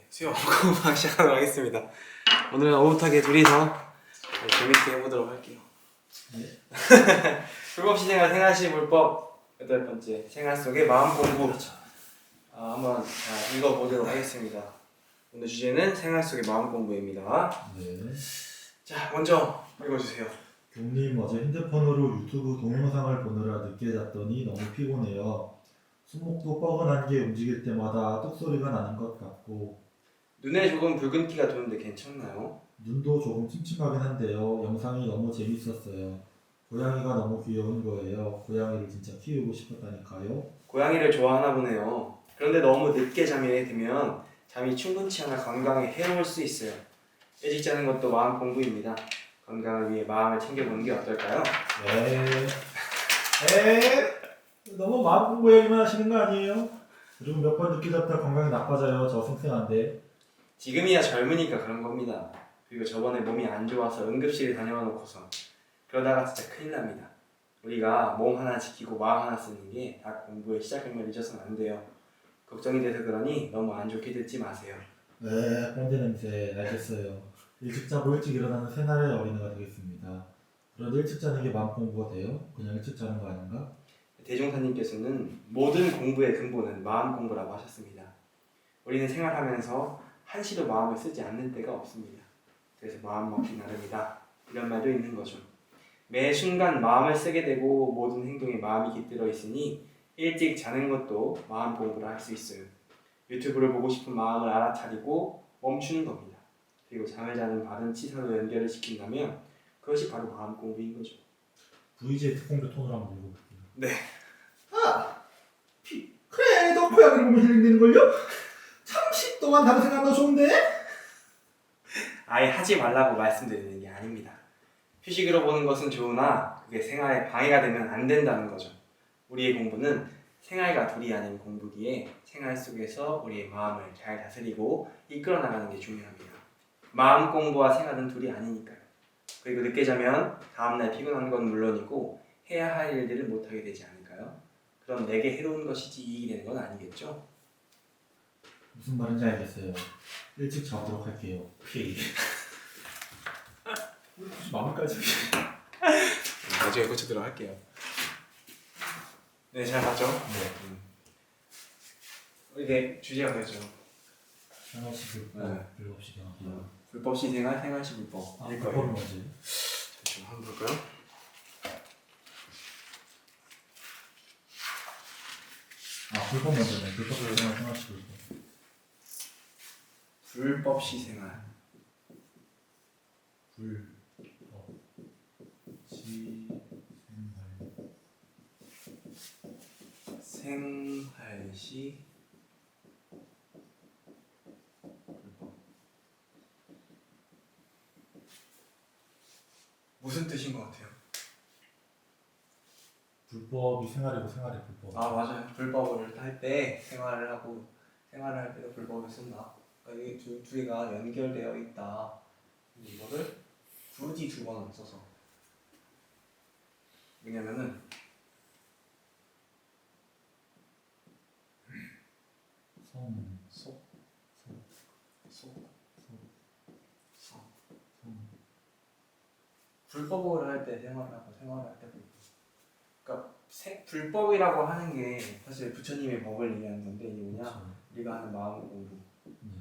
수영 공부방 시작하도록 하겠습니다. 오늘은 오붓하게 둘이서 재밌게 해보도록 할게요. 네. 불법 시생활 생활시 불법 8번째 생활 속의 마음 공부. 한번 읽어보도록 하겠습니다. 오늘 주제는 생활 속의 마음 공부입니다. 네. 자, 먼저 읽어주세요. 경님, 어제 핸드폰으로 유튜브 동영상을 보느라 늦게 잤더니 너무 피곤해요. 손목도 뻐근한 게 움직일 때마다 뚝소리가 나는 것 같고 눈에 조금 붉은기가 도는데 괜찮나요? 눈도 조금 침침하긴 한데요. 영상이 너무 재밌었어요. 고양이가 너무 귀여운 거예요. 고양이를 진짜 키우고 싶었다니까요. 고양이를 좋아하나 보네요. 그런데 너무 늦게 잠에 들면 잠이 충분치 않아 건강에 해로울 수 있어요. 일찍 자는 것도 마음 공부입니다. 건강을 위해 마음을 챙겨보는 게 어떨까요? 너무 마음 공부 얘기만 하시는 거 아니에요? 그리고 몇 번 늦게 잤다 건강이 나빠져요. 저 쌩쌩한데. 지금이야 젊으니까 그런 겁니다. 그리고 저번에 몸이 안 좋아서 응급실에 다녀와 놓고서 그러다가 진짜 큰일 납니다. 우리가 몸 하나 지키고 마음 하나 쓰는 게 다 공부의 시작인 걸 잊어서는 안 돼요. 걱정이 돼서 그러니 너무 안 좋게 듣지 마세요. 네, 꼰대 냄새 알겠어요. 일찍 자고 일찍 일어나는 새날의 어린애가 되겠습니다. 그런데 일찍 자는 게 마음 공부가 돼요? 그냥 일찍 자는 거 아닌가? 대종사님께서는 모든 공부의 근본은 마음 공부라고 하셨습니다. 우리는 생활하면서 한시도 마음을 쓰지 않는 때가 없습니다. 그래서 마음 먹기 나름이다. 이런 말도 있는 거죠. 매 순간 마음을 쓰게 되고 모든 행동에 마음이 깃들어 있으니 일찍 자는 것도 마음 공부를 할 수 있어요. 유튜브를 보고 싶은 마음을 알아차리고 멈추는 겁니다. 그리고 잠을 자는 바른 치사로 연결을 시킨다면 그것이 바로 마음 공부인 거죠. VJ 특공대 톤으로 한번 읽어볼게요. 네. 그래, 너 고양이를 보면 힐링되는걸요? 30 동안 다른 생각 너 좋은데? 아예 하지 말라고 말씀드리는 게 아닙니다. 휴식으로 보는 것은 좋으나 그게 생활에 방해가 되면 안 된다는 거죠. 우리의 공부는 생활과 둘이 아닌 공부기에 생활 속에서 우리의 마음을 잘 다스리고 이끌어 나가는 게 중요합니다. 마음 공부와 생활은 둘이 아니니까요. 그리고 늦게 자면 다음날 피곤한 건 물론이고 해야 할 일들을 못하게 되지 않을까요? 그럼 내게 해로운 것이지 이익이 되는 건 아니겠죠? 무슨 말인지 알겠어요. 일찍 자도록 할게요. 피. 혹시 마음까지. 나중에 고쳐도록 할게요. 네, 잘 봤죠? 네. 이게 주제가 되죠. 생활시 네. 불법 시행하기요. 불법 시생활 생활시 불법. 일 거예요. 불법은 뭐지? 잠시만 한번 볼까요? 불법 먼저네. 불법 시행할 생활시 불법. 불법 시생활. 불법 생활시 불법. 무슨 뜻인 것 같아요? 불법이 생활이고 생활이 불법. 맞아요. 불법을 할 때 생활을 하고 생활을 할 때도 불법을 쓴다. 그러니까 이게 두 개가 연결되어 있다. 이거를 굳이 두 번은 써서 왜냐면은 불법을 할 때 생활을 하고 생활을 할 때 불법. 그러니까 불법이라고 하는 게 사실 부처님의 법을 얘기하는 건데 이게 뭐냐? 그렇죠. 우리가 하는 마음 공부. 네.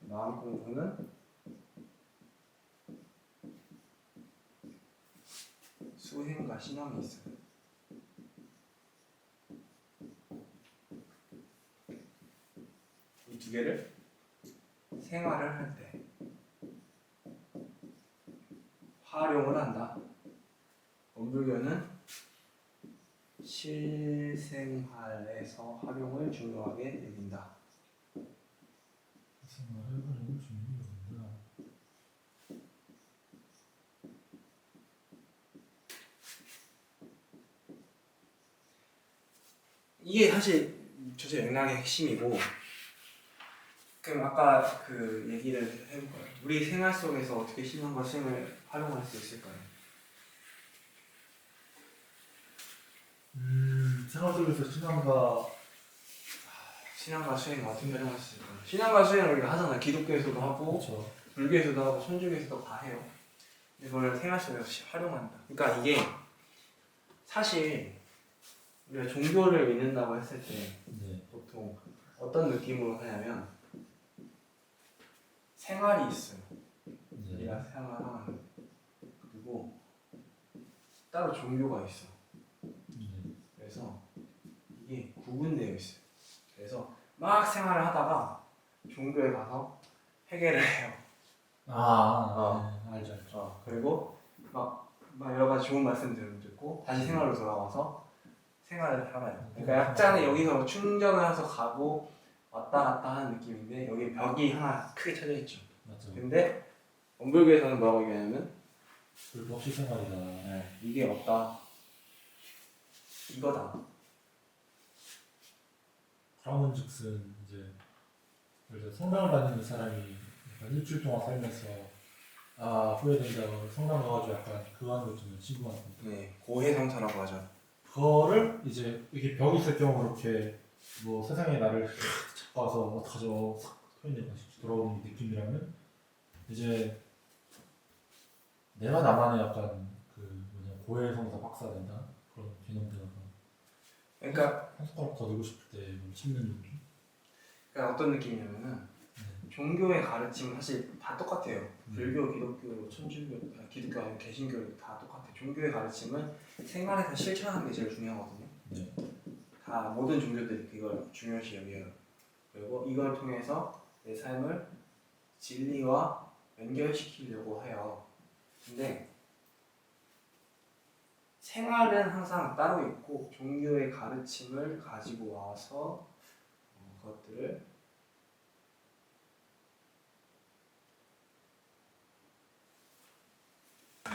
마음 공부는 수행과 신앙이 있어요. 이 두 개를 생활을 할 때 활용을 한다. 원불교는 실생활에서 활용을 중요하게 여긴다. 생활을 활용을 중요히 여긴다. 이게 사실 저제 맥락의 핵심이고, 그럼 아까 그 얘기를 해볼까요? 우리 생활 속에서 어떻게 신앙과 수행을 활용할 수 있을까요? 생활 속에서 신앙과 신앙과 수행 어떻게 활용할 수 있을까? 신앙과 수행을 우리가 하잖아. 기독교에서도 하고 그렇죠. 불교에서도 하고 천주교에서도 다 해요. 이걸 생활 속에서 활용한다. 그러니까 이게 사실 우리가 종교를 믿는다고 했을 때 네. 보통 어떤 느낌으로 하냐면 생활이 있어요. 네. 우리가 생활하는 그리고 따로 종교가 있어. 네. 그래서 이게 구분되어 있어요. 그래서 막 생활을 하다가 종교에 가서 회개를 해요. 알죠, 알죠. 그리고 막 여러 가지 좋은 말씀 듣고 다시 생활로 돌아와서 생활을 살아요. 그러니까 약간의 여기서 충전을 해서 가고 왔다 갔다 하는 느낌인데 여기 벽이 하나 크게 쳐져 있죠. 맞죠. 근데 원불교에서는 뭐라고 얘기하냐면 불법시 생활이다. 이게 없다. 이거다. 그러면즉슨 이제 예를 들어 성당을 다니는 사람이 약간 일주일 동안 살면서 후회된다고 성당 가가지고 약간 그거 하는 것 좀 친구 같은데 네, 고해성사라고 하죠. 그거를 이제 이렇게 벽이 있을 경우 이렇게 뭐 세상에 나를 잡아서 어떡하죠 싹 터있는 다시 돌아오는 느낌이라면 이제 내가 나만의 약간 그 뭐냐 고해성사 박사가 된다 그런 개념들 그러니까 한 숟가락 더 넣고 싶을 때 참는 느낌. 어떤 느낌이냐면은 종교의 가르침은 사실 다 똑같아요. 불교, 기독교, 천주교, 기독교 아니면 개신교 다 똑같아요. 종교의 가르침은 생활에서 실천하는 게 제일 중요하거든요. 네. 다 모든 종교들이 그걸 중요시 여겨요. 그리고 이걸 통해서 내 삶을 진리와 연결시키려고 해요. 근데 생활은 항상 따로 있고 종교의 가르침을 가지고 와서 그것들을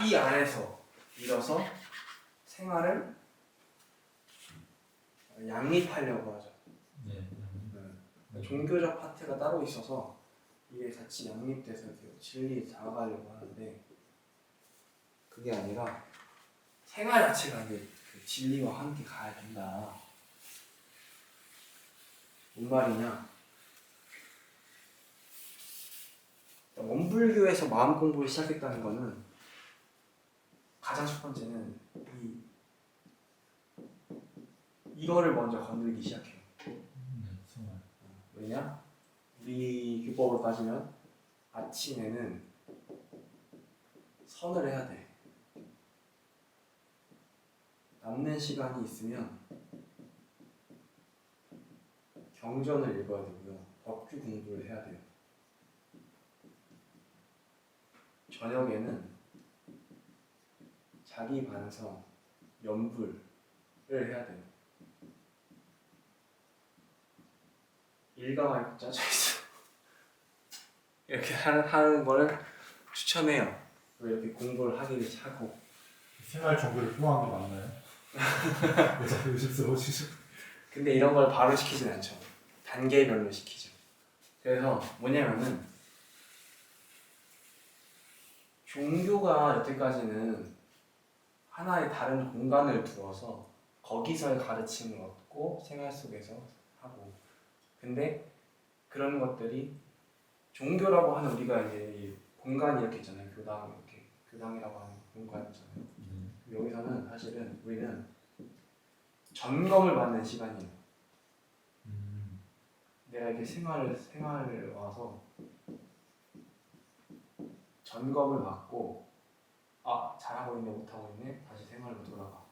이 안에서 이뤄서 생활을 양립하려고 하죠. 네. 종교적 파트가 따로 있어서 이게 같이 양립돼서 이렇게 진리에 다가가려고 하는데 그게 아니라 생활 자체가 이제 그 진리와 함께 가야 된다. 뭔 말이냐? 원불교에서 마음 공부를 시작했다는 거는 가장 첫 번째는 이거를 먼저 건들기 시작해요. 정말. 왜냐? 우리 교법을 따지면 아침에는 선을 해야 돼. 남는 시간이 있으면 경전을 읽어야 되고요. 법규 공부를 해야 돼요. 저녁에는 자기 반성, 염불을 해야 돼요. 일과가 이렇게 짜져 있어. 이렇게 하는 거를 추천해요. 이렇게 공부를 하기를 하고. 생활 종교를 포함한 게 맞나요? 왜 자꾸 의심스러워지죠? 근데 이런 걸 바로 시키진 않죠. 단계별로 시키죠. 그래서 뭐냐면은 종교가 여태까지는 하나의 다른 공간을 두어서 거기서의 가르침을 얻고 생활 속에서 하고 근데 그런 것들이 종교라고 하는 우리가 이제 이 공간이 이렇게 있잖아요. 교당 이렇게 교당이라고 하는 공간 있잖아요. 여기서는 사실은 우리는 점검을 받는 시간이에요. 내가 이렇게 생활을 와서 점검을 받고 잘하고 있네 못하고 있네 다시 생활로 돌아가.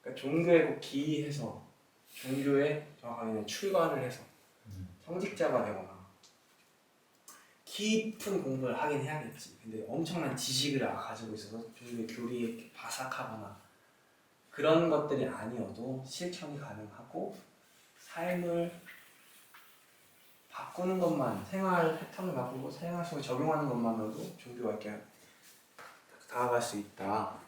그러니까 종교에 꼭 기이해서 종교에 정확하게 출가를 해서 성직자가 되거나 깊은 공부를 하긴 해야겠지. 근데 엄청난 지식을 가지고 있어서 종교의 교리에 바삭하거나 그런 것들이 아니어도 실천이 가능하고 삶을 바꾸는 것만 생활 패턴을 바꾸고 생활 속에 적용하는 것만으로도 종교가 이렇게 다가갈 수 있다.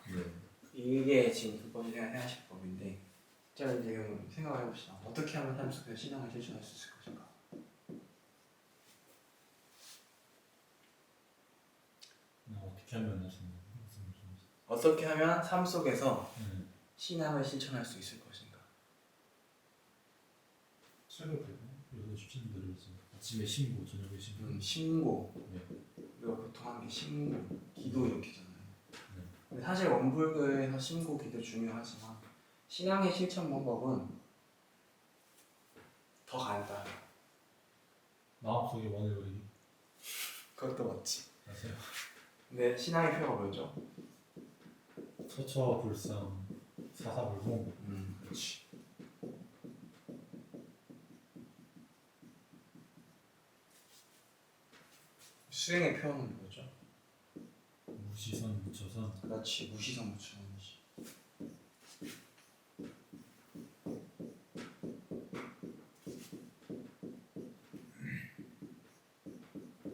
이게 지금 불법이 생활식 법인데 자 이제 그럼 생각을 해봅시다. 어떻게 하면 삶 속에서 신앙을 실천할 수 있을 것인가? 어떻게 하면 하시는 어떻게 하면 삶 속에서 신앙을 실천할 수 있을 것인가? 책을 펴고 요새 쉽지는 들으지. 아침에 신고, 저녁에 신고. 신고. 네. 우리가 보통 하는 게 신고, 기도 이렇게잖아요. 네. 근데 사실 원불교에서 신고, 기도 중요하지만 신앙의 실천 방법은 더 간단해. 마음속에 원을 그리기. 그것도 맞지. 아세요? 근데 신앙의 표가 뭐죠? 처처불상 사사불공. 그렇지. 수행의 표현은 뭐죠? 무시선 무처선. 그렇지. 무시성 무추원이지.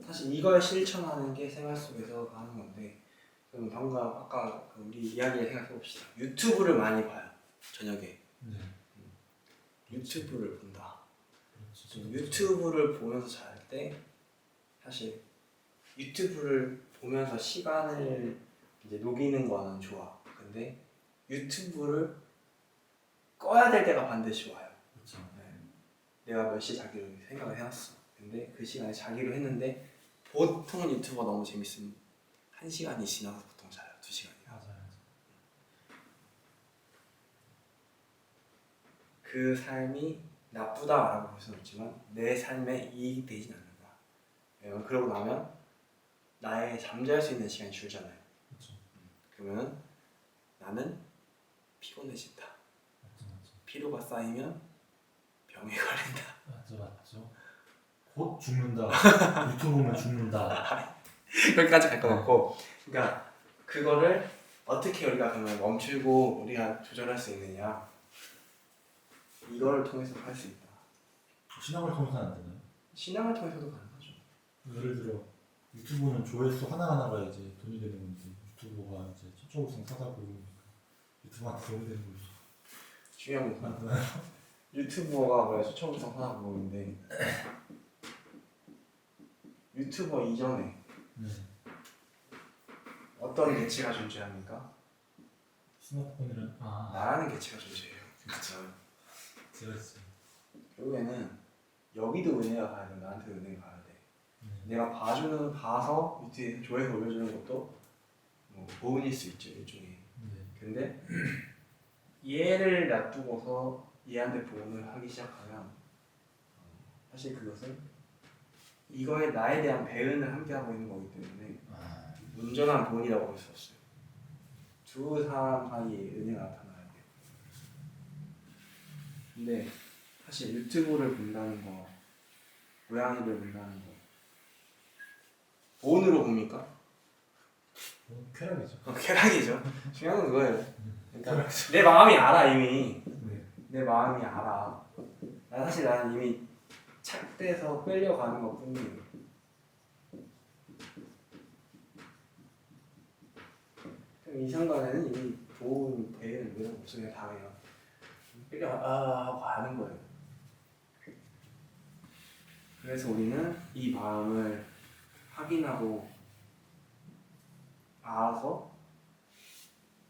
사실 이걸 실천하는 게 생활 속에서 하는 건데, 그럼 방금 아까 우리 이야기를 생각해 봅시다. 유튜브를 많이 봐요. 저녁에 네. 유튜브를 본다. 그렇지. 유튜브를 보면서 잘 때 사실 유튜브를 보면서 시간을 이제 녹이는 거는 좋아. 근데 유튜브를 꺼야 될 때가 반드시 와요. 그렇죠. 네. 내가 몇 시에 자기로 생각을 해놨어. 근데 그 시간에 자기로 했는데 보통 유튜브가 너무 재밌으면 1시간이 지나서 보통 자요. 2시간이나. 맞아요. 그 삶이 나쁘다라고 볼 수는 없지만 내 삶에 이익이 되진 않는다. 왜냐면 그러고 나면 나의 잠잘 수 있는 시간이 줄잖아요. 그렇죠. 그러면 나는 피곤해진다. 맞죠. 피로가 쌓이면 병에 걸린다. 맞죠. 곧 죽는다. 유튜브 보면 죽는다. 여기까지 갈 것 같고, 그러니까 그거를 어떻게 우리가 그러면 멈추고 우리가 조절할 수 있느냐, 이걸 통해서 할 수 있다. 신앙을 통해서는 안 되나요? 신앙을 통해서도 가능하죠. 예를 들어 유튜브는 조회수 하나하나가 이제 돈이 되는 건데 유튜브가 이제 초초부상 사사불공이니까 유튜브한테 돈이 되는 거죠. 중요한 부분. 맞나요? 유튜버가 원래 수천부터 하나 보는데 유튜버 이전에 네. 어떤 개체가 존재합니까? 스마트폰이랑 나라는 개체가 존재해요. 그렇죠. 제가 있어요. 결국에는 여기도 은혜가 가야 돼. 나한테 은혜가 가야 돼. 네. 내가 봐서 유튜브에 조회수 올려주는 것도 뭐 보은일 수 있죠, 일종의. 네. 근데 얘를 놔두고서 얘한테 보온을 하기 시작하면 사실 그것은 이거에 나에 대한 배은을 함께 하고 있는 거기 때문에 온전한 보온이라고 볼 수 없어요. 두 사람 사이에 은혜가 나타나야 돼요. 근데 사실 유튜브를 본다는 거, 고양이를 본다는 거 보온으로 봅니까? 쾌락이죠. 쾌락이죠. 중요한 건 그거예요. 그러니까 내 마음이 알아 이미. 네. 내 마음이 알아. 나는 이미 착돼서 끌려가는 것 뿐이에요. 이 순간에는 이미 좋은 대응 이런 거 없으면 다 그냥 하고 가는 거예요. 그래서 우리는 이 마음을 확인하고 알아서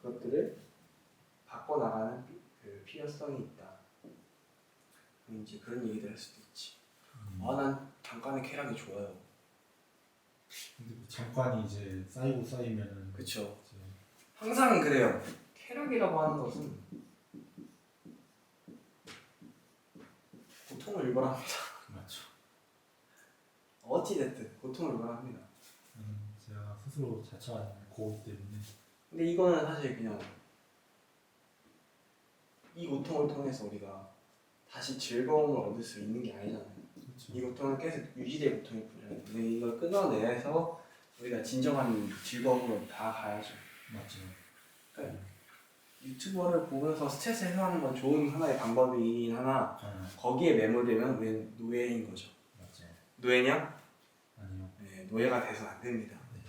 그것들을 바꿔나가는 그 필요성이 있다. 이제 그런 얘기들 할 수도 있지. 난 잠깐의 쾌락이 좋아요. 근데 그 잠깐이 이제 쌓이면은 그쵸. 이제 항상 그래요. 쾌락이라고 하는 것은 고통을 유발합니다. 맞죠. 어찌됐든 고통을 유발합니다. 제가 스스로 자처한 고기 때문에. 근데 이거는 사실 그냥 이 고통을 통해서 우리가 다시 즐거움을 얻을 수 있는 게 아니잖아요. 그렇죠. 이 고통은 계속 유지될 고통일 뿐이에요. 근데 이걸 끊어내서 우리가 진정한 즐거움으로 다 가야죠. 맞죠. 그러니까 유튜버를 보면서 스트레스 해소하는 건 좋은 하나의 방법이긴 하나 거기에 매몰되면 우리는 노예인 거죠. 맞죠. 노예냐? 아니요. 네, 노예가 돼서는 안 됩니다. 네.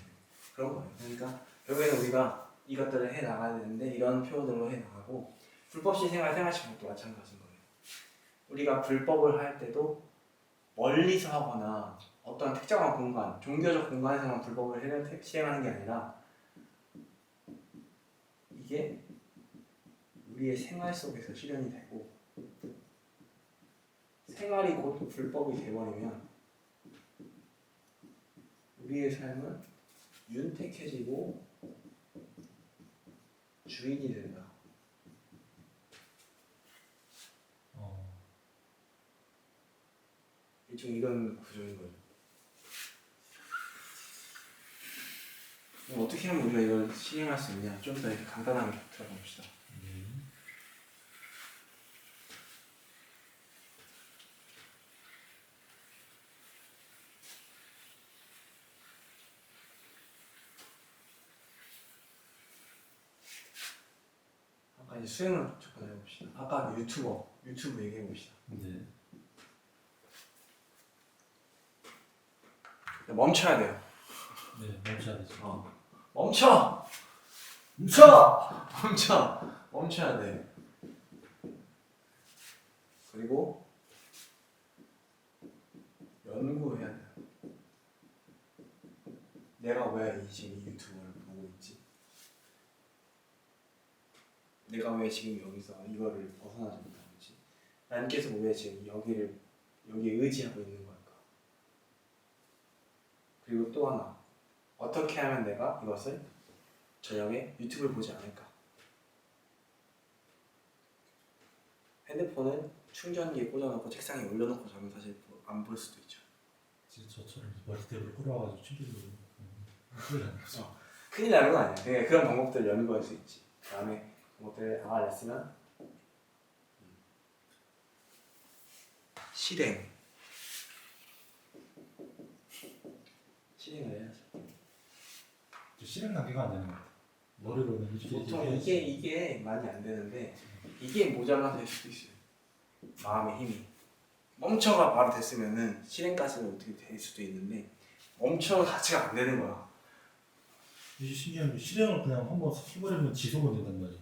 그런 거예요. 그러니까 결국에는 우리가 이것들을 해 나가야 되는데 이런 표현으로 해 나가고 불법시 생활식품도 마찬가지인 거예요. 우리가 불법을 할 때도 멀리서 하거나 어떤 특정한 공간, 종교적 공간에서만 불법을 시행하는 게 아니라 이게 우리의 생활 속에서 실현이 되고 생활이 곧 불법이 돼버리면 우리의 삶은 윤택해지고 주인이 된다. 일종 이런 구조인 거죠. 그럼 어떻게 하면 우리가 이걸 실행할 수 있냐? 좀 더 이렇게 간단하게 들어봅시다. 아까 이제 수행을 접근해 봅시다. 아까 유튜브 얘기해 봅시다. 네. 멈춰야 돼요. 네, 멈춰야 되죠. 멈춰! 멈춰! 멈춰야 돼. 그리고 연구해야 돼. 내가 왜 지금 이 유튜브를 보고 있지? 내가 왜 지금 여기서 이거를 벗어나지 못하고 있지? 나는 계속 왜 지금 여기에 의지하고 있는 걸까? 그리고 또 하나, 어떻게 하면 내가 이것을 저녁에 유튜브를 보지 않을까? 핸드폰은 충전기에 꽂아놓고 책상에 올려놓고 자면 사실 안 볼 수도 있죠. 진짜 저처럼 머리대로 끌어와가지고 침대로 큰일 나는 거죠. 큰일 나는 건 아니야. 그냥 그런 방법들을 연구할 수 있지. 다음에 방법들을 알아냈으면 실행을 해야죠. 실행 단계가 안 되는 것 같아요. 머리로는 보통 이게 많이 안 되는데 이게 모자라서 될 수도 있어요. 마음의 힘이 멈춰가 바로 됐으면은 실행까지는 어떻게 될 수도 있는데 멈춰 자체가 안 되는 거야. 이게 신기한 게 실행을 그냥 한번 해버리면 지속은 된단 말이에요.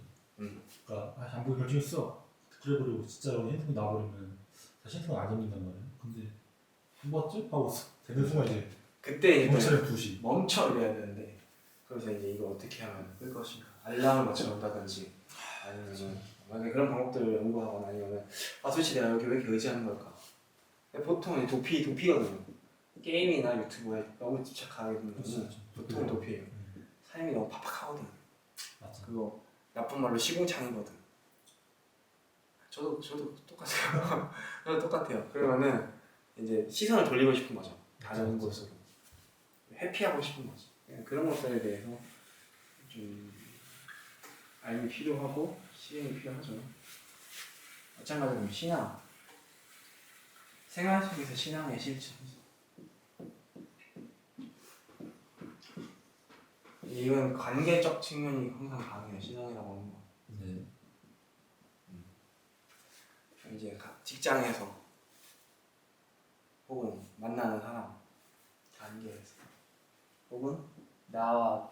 그러니까 안 보고 결정했어. 그래버리고 진짜 핸드폰 놔버리면 다시 핸드폰 안 잡는단 말이에요. 근데 한 번쯤 하고 되는 순간 이제 그때 이제 멈춰야 2시. 멈춰 이래야 되는데 그래서 이제 이거 어떻게 하면 끌 것인가? 알람을 맞춰놓는다든지 아니면은 만약에 그런 방법들을 연구하거나 아니면은 도대체 내가 여기 왜 이렇게 의지하는 걸까? 보통 이제 도피거든요. 게임이나 유튜브에 너무 집착하게 되면 보통 도피예요. 삶이 너무 팍팍하거든. 맞아. 그거 나쁜 말로 시궁창이거든. 저도 똑같아요. 저도 똑같아요. 그러면은 이제 시선을 돌리고 싶은 거죠. 다른 곳으로 회피하고 싶은 거죠. 그런 것들에 대해서 좀 알미 필요하고 실행이 필요하죠. 마찬가지로 신앙, 생활 속에서 신앙의 실천이죠. 이건 관계적 측면이 항상 강해요. 신앙이라고 하는 거. 네. 이제 직장에서 혹은 만나는 사람 관계에서 혹은 나와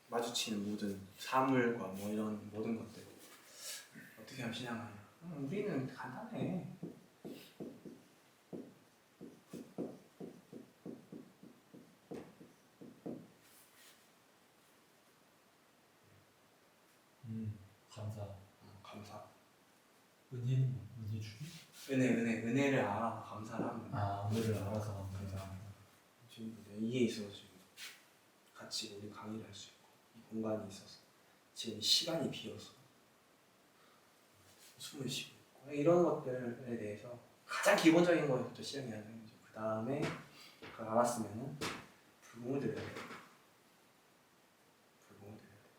마주치는 모든 사물과 뭐 이런 모든 것들 어떻게 하면 신앙하냐? 우리는 간단해. 감사. 은혜 주기? 은혜를 알아서 감사를 하는 거야. 은혜를 알아서 감사합니다. 지금 이게 있어서 지금 같이 우리 강의를 할 수 있고 이 공간이 있어서 지금 이 시간이 비어서 숨을 쉬고 있고 이런 것들에 대해서 가장 기본적인 거부터 시작해야 되는 거죠. 그 다음에 그걸 알았으면은 불공을 드려야 돼요. 불공을 드려야 돼요.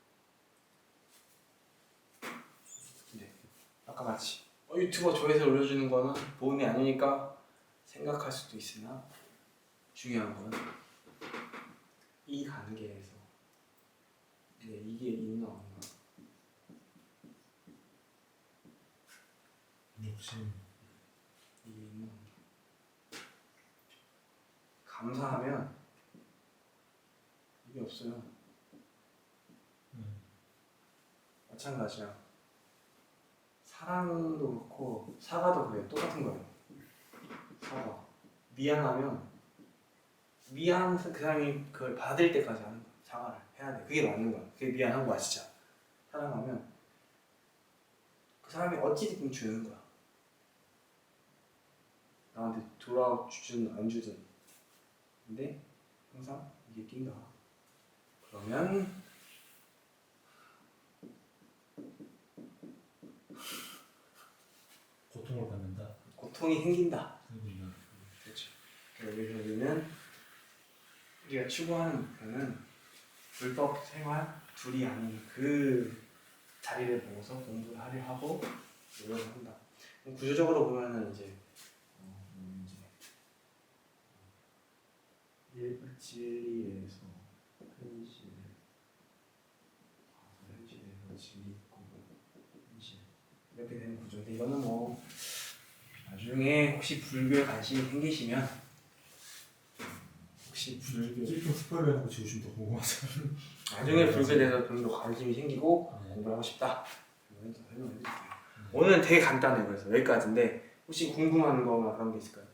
근데 아까 같이 유튜버 조회수 올려주는 거는 도움이 아니니까 생각할 수도 있으나 중요한 건 이 관계에서 이게 있나 없나 욕심. 이게 있나 없나 감사하면 이게 없어요. 마찬가지야. 사랑도 그렇고 사과도 그래요. 똑같은 거예요. 사과. 미안하면 그 사람이 그걸 받을 때까지 하는 거야. 사과를 해야 돼. 그게 맞는 거야. 그게 미안한 거야 진짜. 사랑하면 그 사람이 어찌됐든 주는 거야. 나한테 돌아주든 안 주든. 근데 항상 이게 낀다. 그러면 고통을 받는다. 고통이 생긴다. 생긴다. 그렇죠. 여기서 우리는 우리가 추구하는 목표는 불법 생활 둘이 아닌 그 자리를 보고서 공부를 하려 하고 노력을 한다. 구조적으로 보면은 이제 진리에서 현실, 현실에서 진리 있고 현실 이렇게 되는 구조인데 이거는 뭐 나중에 혹시 불교에 관심이 생기시면 혹시 불교 좀 스포일러 해놓고 지우시면 더 궁금하죠. 나중에 불교에 대해서 좀 더 관심이 생기고 네. 공부하고 싶다 그러면 더 설명해 드릴게요. 오늘은 되게 간단해요. 그래서 여기까지인데 혹시 궁금한 거나 그런 게 있을까요?